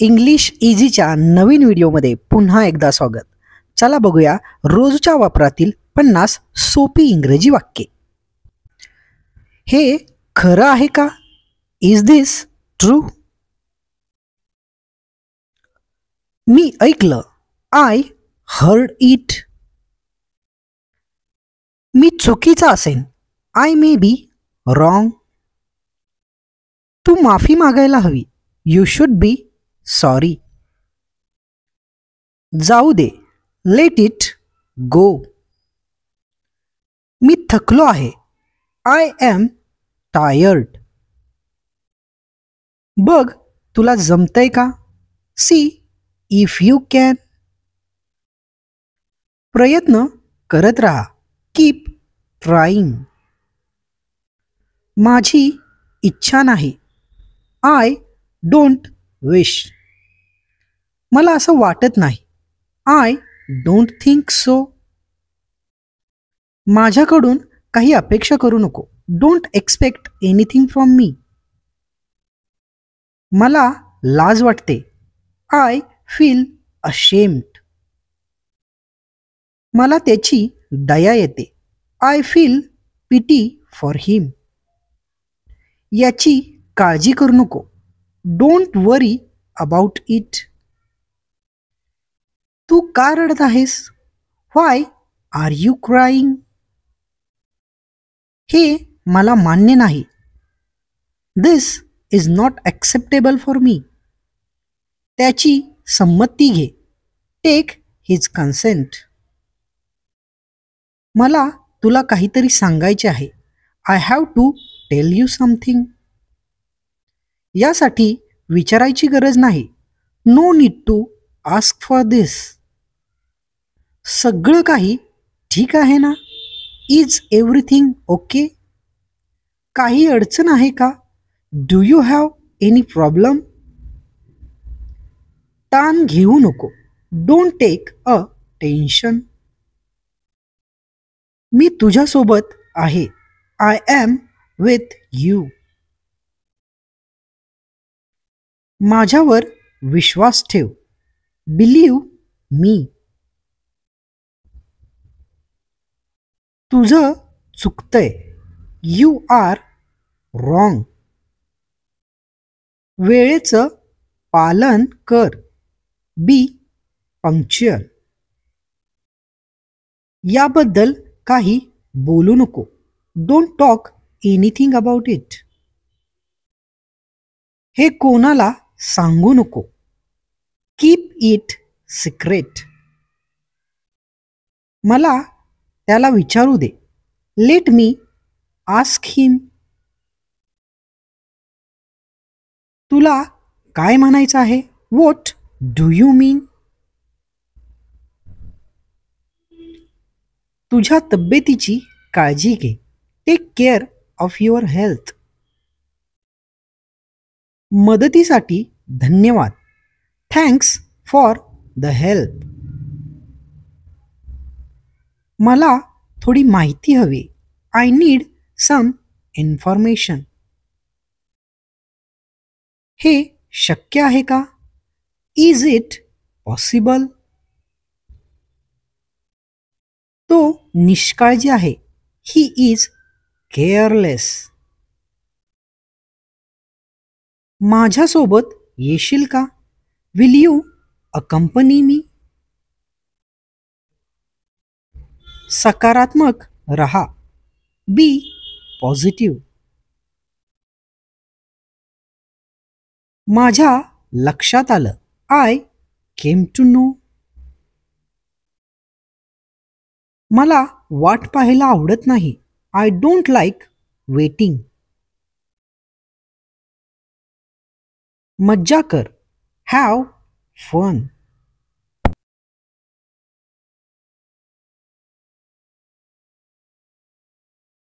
English इझीच्या नवीन व्हिडिओमध्ये पुन्हा एकदा स्वागत. चला बघूया रोजच्या वापरातील 50 सोपी इंग्रजी वाक्ये. हे खरं आहे का? Is this true? मी ऐकलं. I heard it. मी चुकीचा असेन. I may be wrong. तू माफी मागायला हवी. You should be sorry. जाऊ दे. Let it go. मी थकलो आहे. I am tired. बघ तुला जमतंय का? See if you can. प्रयत्न करत राहा. Keep trying. माझी इच्छा नाही. I don't wish. मला असं वाटत नाही. I don't think so. माझ्याकडून काही अपेक्षा करू नको. Don't expect anything from me. मला लाज वाटते. I feel ashamed. मला त्याची दया येते. आय फील पिटी फॉर हिम. याची काळजी करू नको. Don't worry about it. तू का रडत आहेस? Why are you crying? हे मला मान्य नाही. This is not acceptable for me. त्याची संमती घे. Take his consent. मला तुला काहीतरी सांगायचे आहे. I have to tell you something. यासाठी विचारायची गरज नाही. No need to ask for this. सगळं काही ठीक आहे ना? Is everything okay? काही अडचण आहे का? Do you have any problem? ताण घेऊ नको. Don't take a tension. मी तुझ्यासोबत आहे. I am with you. माझ्यावर विश्वास ठेव. Believe me. तुझं चुकतंय. You are wrong. वेळेचं पालन कर. Be punctual. याबद्दल काही बोलू नको. Don't talk anything about it. हे कोणाला सांगू नको. Keep it secret. मला त्याला विचारू दे. लेट मी आस्क हिम. तुला काय म्हणायचं आहे? What do you mean? तुझ्या तब्येतीची काळजी घे. Take care of your health. मदतीसाठी धन्यवाद. Thanks for the help. मला थोडी माहिती हवी. I need some information. हे शक्य आहे का? Is it possible? तो निष्काळजी आहे. He is careless. माझ्यासोबत येशील का? Will you accompany me? सकारात्मक रहा. Be positive. माझ्या लक्षात आलं. I came to know. मला वाट पाहायला आवडत नाही. I don't like waiting. मज्जा कर. Have fun.